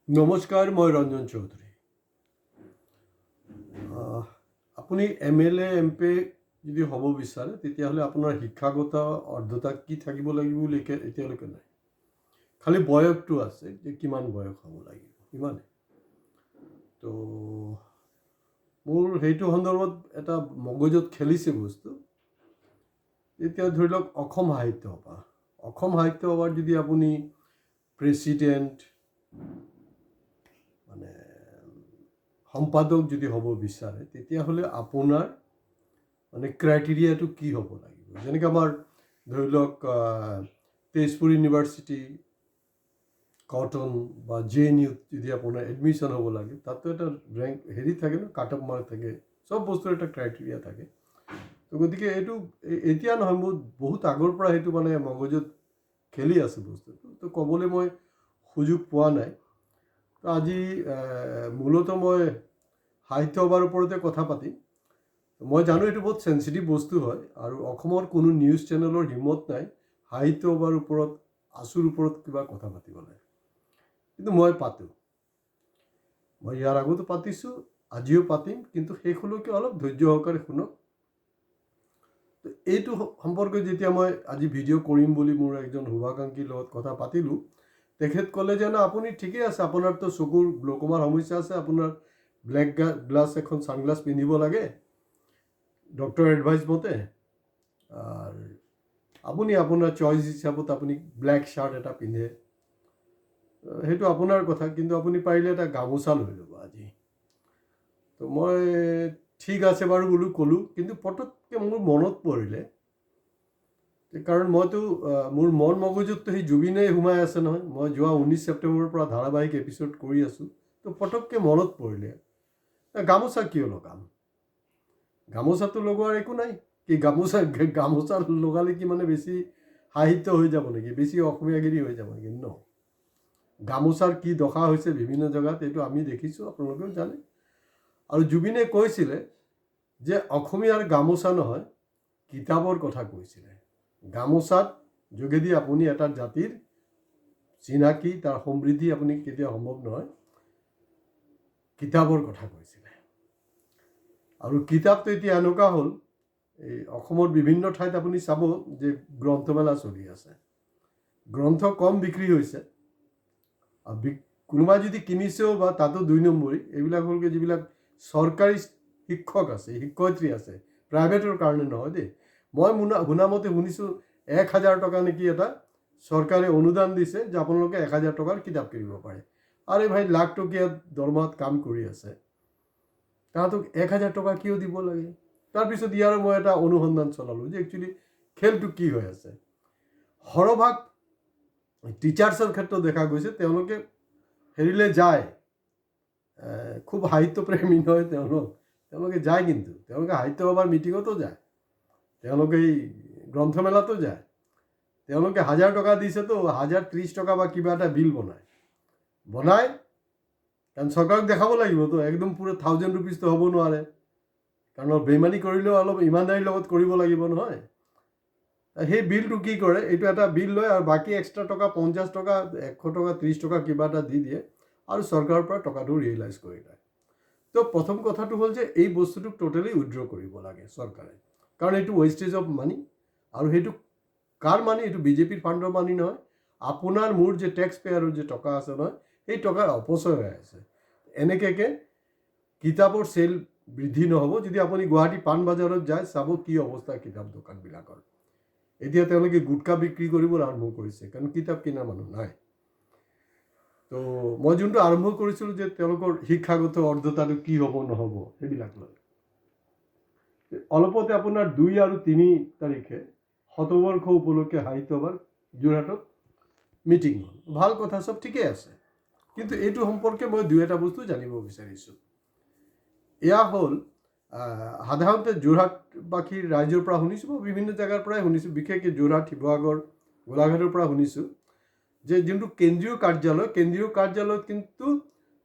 নমস্কাৰ, মই ৰঞ্জন চৌধুৰী। আপুনি MLA MP যদি হ'ব বিচাৰে তেতিয়াহ'লে আপোনাৰ শিক্ষাগত অৰ্হতা কি থাকিব লাগিব বুলি এতিয়ালৈকে নাই। খালি বয়সটো আছে যে কিমান বয়স হ'ব লাগিব ইমানে। তো মোৰ সেইটো সন্দৰ্ভত এটা মগজুত খেলিছে বস্তু। এতিয়া ধৰি লওক অসম সাহিত্য সভাৰ যদি আপুনি প্ৰেচিডেণ্ট মানে সম্পাদক যদি হ'ব বিচাৰে তেতিয়াহ'লে আপোনাৰ মানে ক্ৰাইটেৰিয়াটো কি হ'ব লাগিব। যেনেকৈ আমাৰ ধৰি লওক তেজপুৰ ইউনিভাৰ্চিটি, কটন বা JNU যদি আপোনাৰ এডমিশ্যন হ'ব লাগে তাতো এটা ৰেংক থাকে ন, কাট অফ মাৰ্ক থাকে, চব বস্তুৰ এটা ক্ৰাইটেৰিয়া থাকে। তো গতিকে এইটো এতিয়া নহয়, মোৰ বহুত আগৰ পৰা সেইটো মানে মগজুত খেলি আছে বস্তুটো। তো ক'বলৈ মই সুযোগ পোৱা নাই। তো আজি মূলতঃ মই সাহিত্য সভাৰ ওপৰতে কথা পাতিম। মই জানো এইটো বহুত চেঞ্চিটিভ বস্তু হয় আৰু অসমৰ কোনো নিউজ চেনেলৰ হিম্মত নাই সাহিত্য সভাৰ ওপৰত আঁচুৰ ওপৰত কিবা কথা পাতিবলৈ। কিন্তু মই পাতোঁ, মই ইয়াৰ আগতো পাতিছোঁ, আজিও পাতিম, কিন্তু শেষলৈকে অলপ ধৈৰ্য সহকাৰে শুনক। তো এইটো সম্পৰ্কে যেতিয়া মই আজি ভিডিঅ' কৰিম বুলি মোৰ একজন শুভাকাংক্ষীৰ লগত কথা পাতিলোঁ, তেখেত ক'লে যে না আপুনি ঠিকেই আছে, আপোনাৰতো চকুৰ গ্ল'কমাৰ সমস্যা আছে, আপোনাৰ ব্লেক গ্লাছ এখন ছানগ্লাছ পিন্ধিব লাগে ডক্টৰ এডভাইচ মতে, আৰু আপুনি আপোনাৰ চইচ হিচাপত আপুনি ব্লেক চাৰ্ট এটা পিন্ধে, সেইটো আপোনাৰ কথা, কিন্তু আপুনি পাৰিলে এটা গামোচা লৈ ল'ব আজি। তো মই ঠিক আছে বাৰু বুলি ক'লোঁ, কিন্তু পটককৈ মোৰ মনত পৰিলে, কাৰণ মইতো মোৰ মন মগজুততো সেই জুবিনেই সোমাই আছে নহয়। মই যোৱা 19 ছেপ্টেম্বৰৰ পৰা ধাৰাবাহিক এপিছ'ড কৰি আছোঁ। তো পটককৈ মনত পৰিলে গামোচা কিয় লগাম, গামোচাটো লগোৱাৰ একো নাই। কি গামোচা লগালে কি মানে বেছি সাহিত্য হৈ যাব নেকি, বেছি অসমীয়াগিৰি হৈ যাব নেকি? ন, গামোচাৰ কি দশা হৈছে বিভিন্ন জেগাত এইটো আমি দেখিছোঁ, আপোনালোকেও জানে। আৰু জুবিনে কৈছিলে যে অসমীয়াৰ গামোচা নহয়, কিতাপৰ কথা কৈছিলে। গামোচাত যোগেদি আপুনি এটা জাতিৰ চিনাকি, তাৰ সমৃদ্ধি আপুনি কেতিয়াও সম্ভৱ নহয়। কিতাপৰ কথা কৈছিলে। আৰু কিতাপটো এতিয়া এনেকুৱা হ'ল, এই অসমৰ বিভিন্ন ঠাইত আপুনি চাব যে গ্ৰন্থমেলা চলি আছে, গ্ৰন্থ কম বিক্ৰী হৈছে, আৰু কোনোবাই যদি কিনিছেও বা তাতো 2 নম্বৰী। এইবিলাক হ'লগৈ যিবিলাক চৰকাৰী শিক্ষক আছে, শিক্ষয়িত্ৰী আছে, প্ৰাইভেটৰ কাৰণে নহয় দেই। মই শুনামতে শুনিছোঁ 1000 টকা নেকি এটা চৰকাৰে অনুদান দিছে যে আপোনালোকে 1000 টকাৰ কিতাপ কিনিব পাৰে। আৰে ভাই, লাখ টকীয়া দৰমহাত কাম কৰি আছে, তাহাঁতক 1000 টকা কিয় দিব লাগে? তাৰপিছত ইয়াৰ মই এটা অনুসন্ধান চলালোঁ যে একচুৱেলি খেলটো কি হৈ আছে। সৰহভাগ টিচাৰ্ছৰ ক্ষেত্ৰত দেখা গৈছে তেওঁলোকে হেৰিলৈ যায়, খুব সাহিত্যপ্ৰেমী নহয় তেওঁলোকে যায়, কিন্তু তেওঁলোকে সাহিত্য সভাৰ মিটিঙতো যায়, তেওঁলোকে এই গ্ৰন্থমেলাতো যায়, তেওঁলোকে 1000 টকা দিছেতো 1030 টকা বা কিবা এটা বিল বনায়, কাৰণ চৰকাৰক দেখাব লাগিবতো, একদম পুৰা 1000 ৰুপিজটো হ'ব নোৱাৰে, কাৰণ বেইমানি কৰিলেও অলপ ইমানদাৰীৰ লগত কৰিব লাগিব নহয়। সেই বিলটো কি কৰে, এইটো এটা বিল লয় আৰু বাকী এক্সট্ৰা টকা 50 টকা, 100 টকা, 30 টকা কিবা এটা দি দিয়ে আৰু চৰকাৰৰ পৰা টকাটো ৰিয়েলাইজ কৰি লয়। তো প্ৰথম কথাটো হ'ল যে এই বস্তুটোক টোটেলি উইথড্ৰ কৰিব লাগে চৰকাৰে, কাৰণ এইটো ৱেষ্টেজ অফ মানি। আৰু সেইটো কাৰ মানি? এইটো বিজেপিৰ ফাণ্ডৰ মানি নহয়, আপোনাৰ মোৰ যে টেক্স পেয়াৰৰ যে টকা আছে নহয়, সেই টকাৰ অপচয় হৈ আছে। এনেকৈ কিতাপৰ চেল বৃদ্ধি নহ'ব। যদি আপুনি গুৱাহাটী পাণ বজাৰত যায়, চাব কি অৱস্থা কিতাপ দোকানবিলাকৰ। এতিয়া তেওঁলোকে গুটখা বিক্ৰী কৰিবলৈ আৰম্ভ কৰিছে, কাৰণ কিতাপ কিনা মানুহ নাই। তো মই যোনটো আৰম্ভ কৰিছিলোঁ যে তেওঁলোকৰ শিক্ষাগত অৰ্হতাটো কি হ'ব নহ'ব সেইবিলাক লৈ, অলপতে আপোনাৰ 2 আৰু 3 তাৰিখে শতবৰ্ষ উপলক্ষে সাহিত্য সভাৰ যোৰহাটত মিটিং হ'ল। ভাল কথা, চব ঠিকেই আছে, কিন্তু এইটো সম্পৰ্কে মই 2 এটা বস্তু জানিব বিচাৰিছোঁ। এয়া হ'ল সাধাৰণতে যোৰহাটবাসীৰ ৰাইজৰ পৰা শুনিছোঁ, বা বিভিন্ন জেগাৰ পৰাই শুনিছোঁ, বিশেষকৈ যোৰহাট, শিৱসাগৰ, গোলাঘাটৰ পৰা শুনিছোঁ যে যোনটো কেন্দ্ৰীয় কাৰ্যালয়ত কিন্তু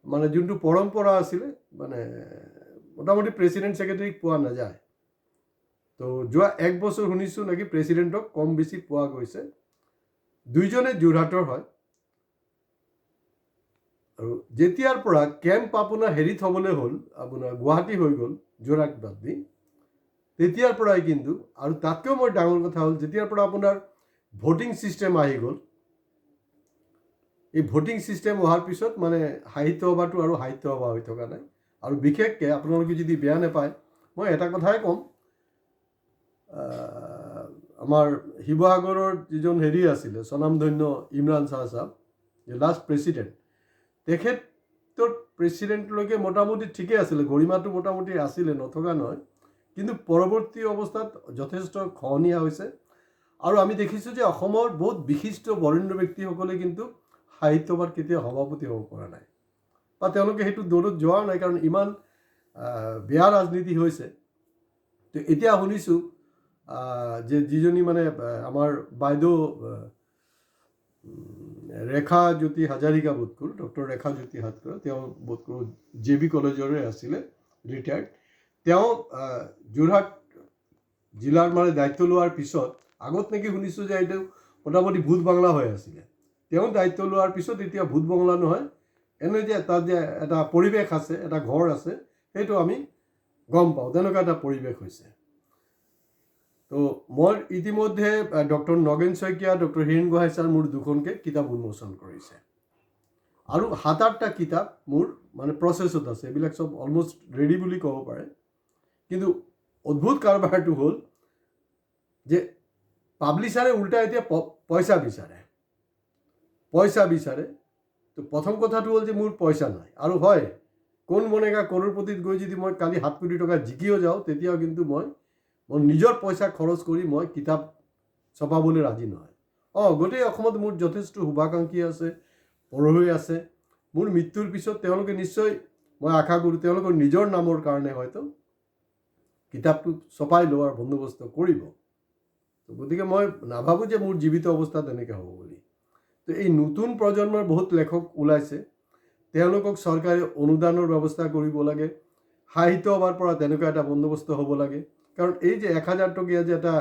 মানে যোনটো পৰম্পৰা আছিলে, মানে মোটামুটি প্ৰেচিডেণ্ট ছেক্ৰেটাৰীক পোৱা নাযায়। তো যোৱা 1 বছৰ শুনিছোঁ নেকি প্ৰেচিডেণ্টক কম বেছি পোৱা গৈছে। 2জনে যোৰহাটৰ হয়, আৰু যেতিয়াৰ পৰা কেম্প আপোনাৰ হেৰিত হ'বলৈ হ'ল, আপোনাৰ গুৱাহাটী হৈ গ'ল যোৰহাট বাদ দি, তেতিয়াৰ পৰাই কিন্তু, আৰু তাতকৈও মই ডাঙৰ কথা হ'ল যেতিয়াৰ পৰা আপোনাৰ ভোটিং ছিষ্টেম আহি গ'ল, এই ভোটিং ছিষ্টেম অহাৰ পিছত মানে সাহিত্য সভাটো আৰু সাহিত্য সভা হৈ থকা নাই। আৰু বিশেষকৈ আপোনালোকে যদি বেয়া নাপায়, মই এটা কথাই ক'ম, আমাৰ শিৱসাগৰৰ যিজন হেৰি আছিলে স্বনামধন্য ইমৰান শ্বাহ চাহাব, যে লাষ্ট প্ৰেচিডেণ্ট, তেখেতৰ প্ৰেচিডেণ্টলৈকে মোটামুটি ঠিকেই আছিলে, গৰিমাটো মোটামুটি আছিলে, নথকা নহয়। কিন্তু পৰৱৰ্তী অৱস্থাত যথেষ্ট খহনীয়া হৈছে। আৰু আমি দেখিছোঁ যে অসমৰ বহুত বিশিষ্ট বৰেণ্য ব্যক্তিসকলে কিন্তু সাহিত্য সভাত কেতিয়াও সভাপতি হ'ব পৰা নাই, বা তেওঁলোকে সেইটো দৌৰত যোৱাও নাই, কাৰণ ইমান বেয়া ৰাজনীতি হৈছে। তো এতিয়া শুনিছোঁ যে যিজনী মানে আমাৰ বাইদেউ ৰেখা জ্যোতি হাজাৰিকা বোধকৰো, ডক্টৰ ৰেখা জ্যোতি হাজৰিকা, তেওঁ বোধকৰো JB কলেজৰে আছিলে, ৰিটায়াৰ্ড। তেওঁ যোৰহাট জিলাৰ মানে দায়িত্ব লোৱাৰ পিছত, আগত নেকি শুনিছোঁ যে এইটো মোটামুটি ভূত বাংলা হৈ আছিলে, তেওঁ দায়িত্ব লোৱাৰ পিছত এতিয়া ভূত বাংলা নহয়, এনে যে তাত যে এটা পৰিৱেশ আছে, এটা ঘৰ আছে, সেইটো আমি গম পাওঁ, তেনেকুৱা এটা পৰিৱেশ হৈছে। তো মই ইতিমধ্যে doctor Nagen Saikia, doctor Hiren Gohain sir মোৰ দুখনকৈ কিতাপ উন্মোচন কৰিছে, আৰু 7-8টা কিতাপ মোৰ মানে প্ৰচেছত আছে। এইবিলাক চব অলমষ্ট ৰেডি বুলি ক'ব পাৰে। কিন্তু অদ্ভুত কাৰবাৰটো হ'ল যে পাব্লিচাৰে উল্টা এতিয়া পইচা বিচাৰে। তো প্ৰথম কথাটো হ'ল যে মোৰ পইচা নাই, আৰু হয়, কোন বনেগা কৰোৰপতিত গৈ যদি মই কালি 7 কোটি টকা জিকিও যাওঁ, তেতিয়াও কিন্তু মই নিজৰ পইচা খৰচ কৰি মই কিতাপ ছপাবলৈ ৰাজি নহয়। গোটেই অসমত মোৰ যথেষ্ট শুভাকাংক্ষী আছে, পঢ়ুৱৈ আছে। মোৰ মৃত্যুৰ পিছত তেওঁলোকে নিশ্চয়, মই আশা কৰোঁ, তেওঁলোকৰ নিজৰ নামৰ কাৰণে হয়তো কিতাপটো ছপাই লোৱাৰ বন্দোবস্ত কৰিব। গতিকে মই নাভাবোঁ যে মোৰ জীৱিত অৱস্থাত এনেকৈ হ'ব বুলি। তো এই নতুন প্ৰজন্মৰ বহুত লেখক ওলাইছে, তেওঁলোকক চৰকাৰে অনুদানৰ ব্যৱস্থা কৰিব লাগে। সাহিত্য সভাৰ পৰা তেনেকুৱা এটা বন্দোবস্ত হ'ব লাগে। কাৰণ এই যে 1000 টকীয়া যে এটা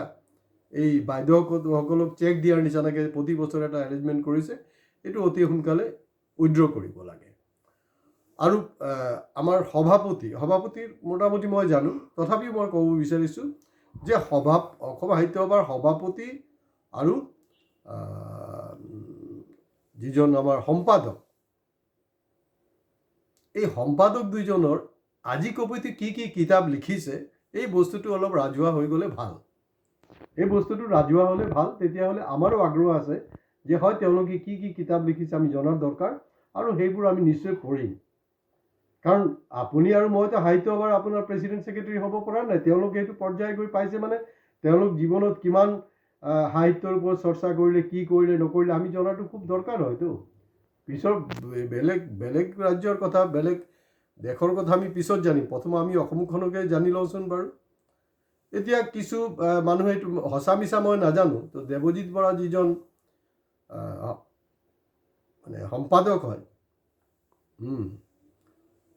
এই বাইদেউসকলক চেক দিয়াৰ নিচিনাকৈ প্ৰতি বছৰে এটা এৰেঞ্জমেণ্ট কৰিছে, এইটো অতি সোনকালে উইড্ৰ কৰিব লাগে। আৰু আমাৰ সভাপতিৰ মোটামুটি মই জানো, তথাপিও মই ক'ব বিচাৰিছোঁ যে অসম সাহিত্য সভাৰ সভাপতি আৰু যিজন আমাৰ সম্পাদক, এই সম্পাদক দুইজনৰ আজি কবিতে কি কি কিতাপ লিখিছে, এই বস্তুটো অলপ ৰাজহুৱা হৈ গ'লে ভাল। এই বস্তুটো ৰাজহুৱা হ'লে ভাল, তেতিয়াহ'লে আমাৰো আগ্ৰহ আছে যে হয়, তেওঁলোকে কি কি কিতাপ লিখিছে আমি জনাৰ দৰকাৰ, আৰু সেইবোৰ আমি নিশ্চয় পঢ়িম। কাৰণ আপুনি আৰু মইতো সাহিত্য সভাৰ আপোনাৰ প্ৰেচিডেণ্ট ছেক্ৰেটাৰী হ'ব পৰা নাই। তেওঁলোকে সেইটো পৰ্যায় গৈ পাইছে, মানে তেওঁলোক জীৱনত কিমান সাহিত্যৰ ওপৰত চৰ্চা কৰিলে, কি কৰিলে নকৰিলে, আমি জনাটো খুব দৰকাৰ হয়তো। পিছৰ বেলেগ ৰাজ্যৰ কথা, বেলেগ দেশৰ কথা আমি পিছত জানিম, প্ৰথম আমি অসমখনকে জানি লওঁচোন বাৰু। এতিয়া কিছু মানুহে এইটো সঁচা মিছা মই নাজানো, তো দেৱজিৎ বৰা যিজন মানে সম্পাদক হয়,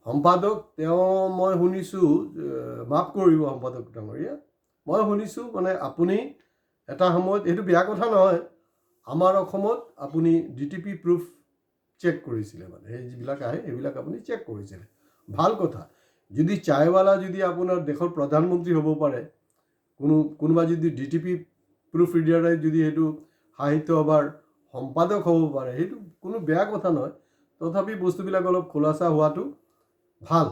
সম্পাদক, তেওঁ মই শুনিছোঁ, মাফ কৰিব সম্পাদক ডাঙৰীয়া, মই শুনিছোঁ মানে আপুনি এটা সময়ত, এইটো বেয়া কথা নহয়, আমাৰ অসমত আপুনি DTP প্ৰুফ চেক কৰিছিলে, মানে সেই যিবিলাক আহে সেইবিলাক আপুনি চেক কৰিছিলে, ভাল কথা। যদি চায়ৱালা যদি আপোনাৰ দেশৰ প্ৰধানমন্ত্ৰী হ'ব পাৰে, কোনোবা যদি DTP প্ৰুফ ৰিডাৰে যদি সেইটো সাহিত্য সভাৰ সম্পাদক হ'ব পাৰে, সেইটো কোনো বেয়া কথা নহয়। তথাপি বস্তুবিলাক অলপ খোলাচা হোৱাটো ভাল।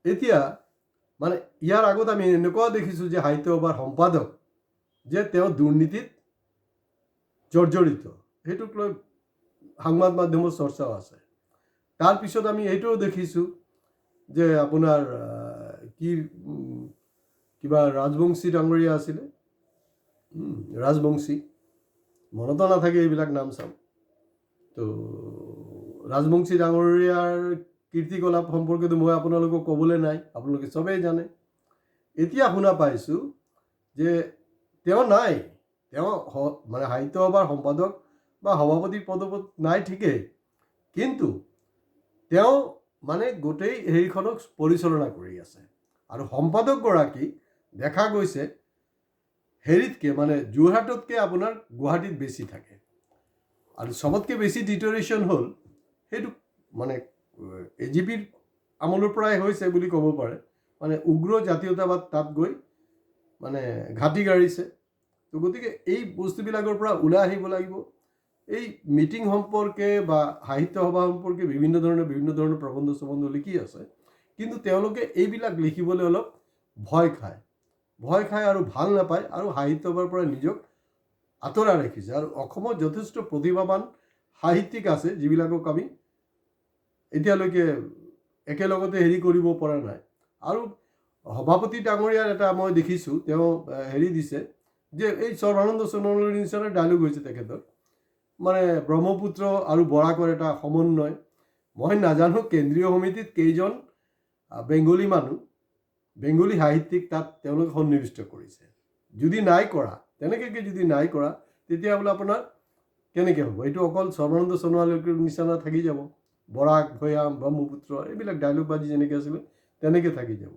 এতিয়া মানে ইয়াৰ আগত আমি এনেকুৱাও দেখিছোঁ যে সাহিত্য সভাৰ সম্পাদক যে তেওঁ দুৰ্নীতিত জৰ্জৰিত, সেইটোক লৈ সংবাদ মাধ্যমৰ চৰ্চাও আছে। তাৰপিছত আমি এইটোও দেখিছোঁ যে আপোনাৰ কিবা ৰাজবংশী ডাঙৰীয়া আছিলে, ৰাজবংশী, মনতো নাথাকে এইবিলাক নাম চাম। তো ৰাজবংশী ডাঙৰীয়াৰ কীৰ্তিকলাপ সম্পৰ্কেতো মই আপোনালোকক ক'বলৈ নাই, আপোনালোকে চবেই জানে। এতিয়া শুনা পাইছোঁ যে তেওঁ নাই, তেওঁ মানে সাহিত্য সভাৰ সম্পাদক বা সভাপতিৰ পদত নাই ঠিকেই, কিন্তু তেওঁ মানে গোটেই হেৰিখনক পৰিচালনা কৰি আছে। আৰু সম্পাদকগৰাকী দেখা গৈছে হেৰিতকৈ, মানে যোৰহাটতকৈ আপোনাৰ গুৱাহাটীত বেছি থাকে। আৰু চবতকৈ বেছি ডিটৰেশ্যন হ'ল, সেইটো মানে এজিপিৰ আমলৰ পৰাই হৈছে বুলি ক'ব পাৰে, মানে উগ্ৰ জাতীয়তাবাদ তাত গৈ মানে ঘাটি গাড়িছে। তো গতিকে এই বস্তুবিলাকৰ পৰা ওলাই আহিব লাগিব। এই মিটিং সম্পৰ্কে বা সাহিত্য সভা সম্পৰ্কে বিভিন্ন ধৰণৰ প্ৰবন্ধ চবন্ধ লিখি আছে, কিন্তু তেওঁলোকে এইবিলাক লিখিবলৈ অলপ ভয় খায় আৰু ভাল নাপায় আৰু সাহিত্য সভাৰ পৰা নিজক আঁতৰাই ৰাখিছে। আৰু অসমত যথেষ্ট প্ৰতিভাৱান সাহিত্যিক আছে যিবিলাকক আমি এতিয়ালৈকে একেলগতে কৰিব পৰা নাই। আৰু সভাপতি ডাঙৰীয়াৰ এটা মই দেখিছোঁ, তেওঁ দিছে যে এই সৰ্বানন্দ সোণোৱালৰ নিচিনা ডায়লগ হৈছে তেখেতৰ, মানে ব্ৰহ্মপুত্ৰ আৰু বৰাকৰ এটা সমন্বয়। মই নাজানো কেন্দ্ৰীয় সমিতিত কেইজন বেংগলী বেংগলী সাহিত্যিক তাত তেওঁলোকে সন্নিৱিষ্ট কৰিছে। যদি নাই কৰা, তেনেকৈ যদি নাই কৰা, তেতিয়াহ'লে আপোনাৰ কেনেকৈ হ'ব? এইটো অকল সৰ্বানন্দ সোণোৱালৰ নিচিনা থাকি যাব। বৰাক, ভৈয়াম, ব্ৰহ্মপুত্ৰ এইবিলাক ডায়লগ বাজি যেনেকৈ আছিলে তেনেকৈ থাকি যাব।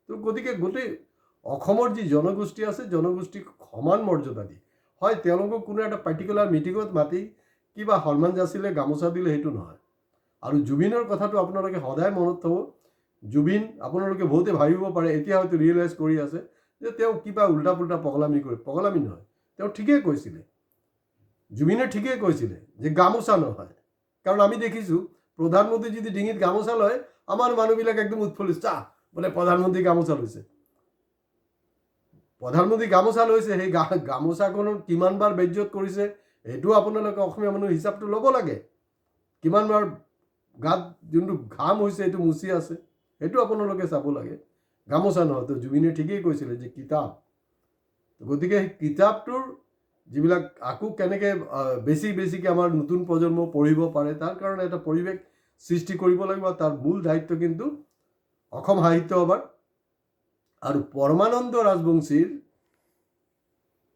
তো গতিকে গোটেই অসমৰ যি জনগোষ্ঠী আছে, জনগোষ্ঠীক সমান মৰ্যাদা দি, হয় তেওঁলোকক কোনো এটা পাৰ্টিকুলাৰ মিটিঙত মাতি কিবা সন্মান যাচিলে, গামোচা দিলে সেইটো নহয়। আৰু জুবিনৰ কথাটো আপোনালোকে সদায় মনত থ'ব। জুবিন আপোনালোকে বহুতে ভাবিব পাৰে, এতিয়া হয়তো ৰিয়েলাইজ কৰি আছে যে তেওঁ কিবা উল্টা পুল্টা পগলামি নহয়, তেওঁ ঠিকেই কৈছিলে। জুবিনে ঠিকেই কৈছিলে যে গামোচা নহয়। কাৰণ আমি দেখিছোঁ প্ৰধানমন্ত্ৰী যদি ডিঙিত গামোচা লয়, আমাৰ মানুহবিলাক একদম উৎফুল্লিত, বোলে প্ৰধানমন্ত্ৰী গামোচা লৈছে। প্ৰধানমন্ত্ৰী গামোচা লৈছে, সেই গামোচাখনত কিমানবাৰ বেজ্জত কৰিছে সেইটো আপোনালোকে অসমীয়া মানুহ হিচাপটো ল'ব লাগে। কিমানবাৰ গাত যোনটো ঘাম হৈছে সেইটো মুচি আছে, সেইটো আপোনালোকে চাব লাগে। গামোচা নহয়। তো জুবিনে ঠিকেই কৈছিলে যে কিতাপ। গতিকে সেই কিতাপটোৰ যিবিলাক আকৌ কেনেকৈ বেছিকৈ আমাৰ নতুন প্ৰজন্ম পঢ়িব পাৰে, তাৰ কাৰণে এটা পৰিৱেশ সৃষ্টি কৰিব লাগিব। তাৰ মূল দায়িত্ব কিন্তু অসম সাহিত্য সভাৰ। আৰু পৰমানন্দ ৰাজবংশীৰ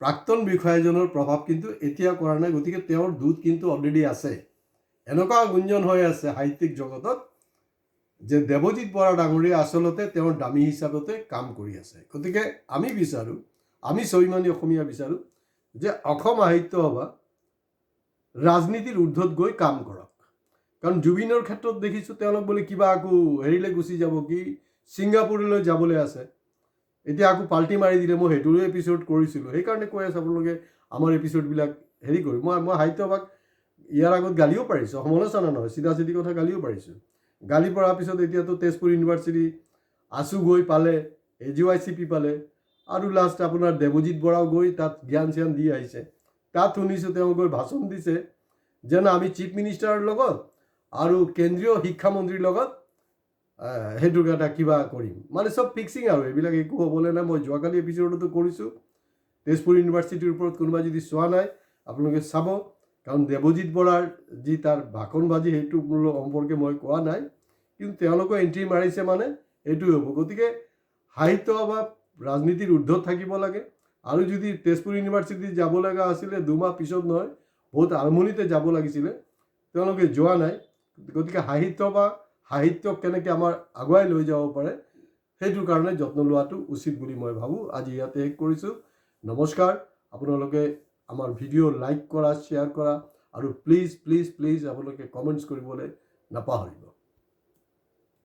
প্ৰাক্তন বিষয়াজনৰ প্ৰভাৱ কিন্তু এতিয়া কৰা নাই। গতিকে তেওঁৰ দূত কিন্তু অলৰেডি আছে। এনেকুৱা গুঞ্জন হৈ আছে সাহিত্যিক জগতত যে দেৱজিৎ বৰা ডাঙৰীয়া আচলতে তেওঁৰ দামী হিচাপতে কাম কৰি আছে। গতিকে আমি স্বাভিমানী অসমীয়া বিচাৰোঁ যে অসম সাহিত্য সভা ৰাজনীতিৰ ঊৰ্ধত গৈ কাম কৰক। কাৰণ জুবিনৰ ক্ষেত্ৰত দেখিছোঁ তেওঁলোক বোলে কিবা আকৌ গুচি যাব, কি ছিংগাপুৰলৈ যাবলৈ আছে। এতিয়া আকৌ পাল্টি মাৰি দিলে। মই সেইটোৰো এপিছ'ড কৰিছিলোঁ, সেইকাৰণে কৈ আছোঁ আপোনালোকে আমাৰ এপিছ'ডবিলাক কৰি। মই সাহিত্য সভাক ইয়াৰ আগত গালিও পাৰিছোঁ, সমালোচনা নহয়, চিধা কথা গালিও পাৰিছোঁ। গালি পৰাৰ পিছত এতিয়াতো তেজপুৰ ইউনিভাৰ্চিটি আছু গৈ পালে, AGYCP পালে, আৰু লাষ্ট আপোনাৰ দেৱজিৎ বৰাও গৈ তাত জ্ঞান চ্যান দি আহিছে। তাত শুনিছোঁ তেওঁ গৈ ভাষণ দিছে যেন আমি চিফ মিনিষ্টাৰৰ লগত আৰু কেন্দ্ৰীয় শিক্ষামন্ত্ৰীৰ লগত সেইটোক এটা কিবা কৰিম, মানে চব ফিক্সিং আৰু এইবিলাক একো হ'বলৈ নাই। মই যোৱাকালি এপিছ'ডতো কৰিছোঁ। তেজপুৰ ইউনিভাৰ্চিটিৰ ওপৰত কোনোবা যদি চোৱা নাই আপোনালোকে চাব। কাৰণ দেৱজিৎ বৰাৰ যি তাৰ ভাষণবাজি সেইটো সম্পৰ্কে মই কোৱা নাই, কিন্তু তেওঁলোকে এণ্ট্ৰি মাৰিছে মানে এইটোৱে হ'ব। গতিকে সাহিত্য সভা ৰাজনীতিৰ ঊৰ্ধত থাকিব লাগে। আৰু যদি তেজপুৰ ইউনিভাৰ্চিটিত যাব লগা আছিলে 2 মাহ পিছত নহয়, বহুত আৰম্ভণিতে যাব লাগিছিলে, তেওঁলোকে যোৱা নাই। গতিকে সাহিত্যক কেনেকৈ আমাৰ আগুৱাই লৈ যাব পাৰে সেইটোৰ কাৰণে যত্ন লোৱাটো উচিত বুলি মই ভাবোঁ। আজি ইয়াতে শেষ কৰিছোঁ। নমস্কাৰ। আপোনালোকে আমাৰ ভিডিঅ' লাইক কৰা, শ্বেয়াৰ কৰা, আৰু প্লিজ আপোনালোকে কমেণ্টছ কৰিবলৈ নাপাহৰিব।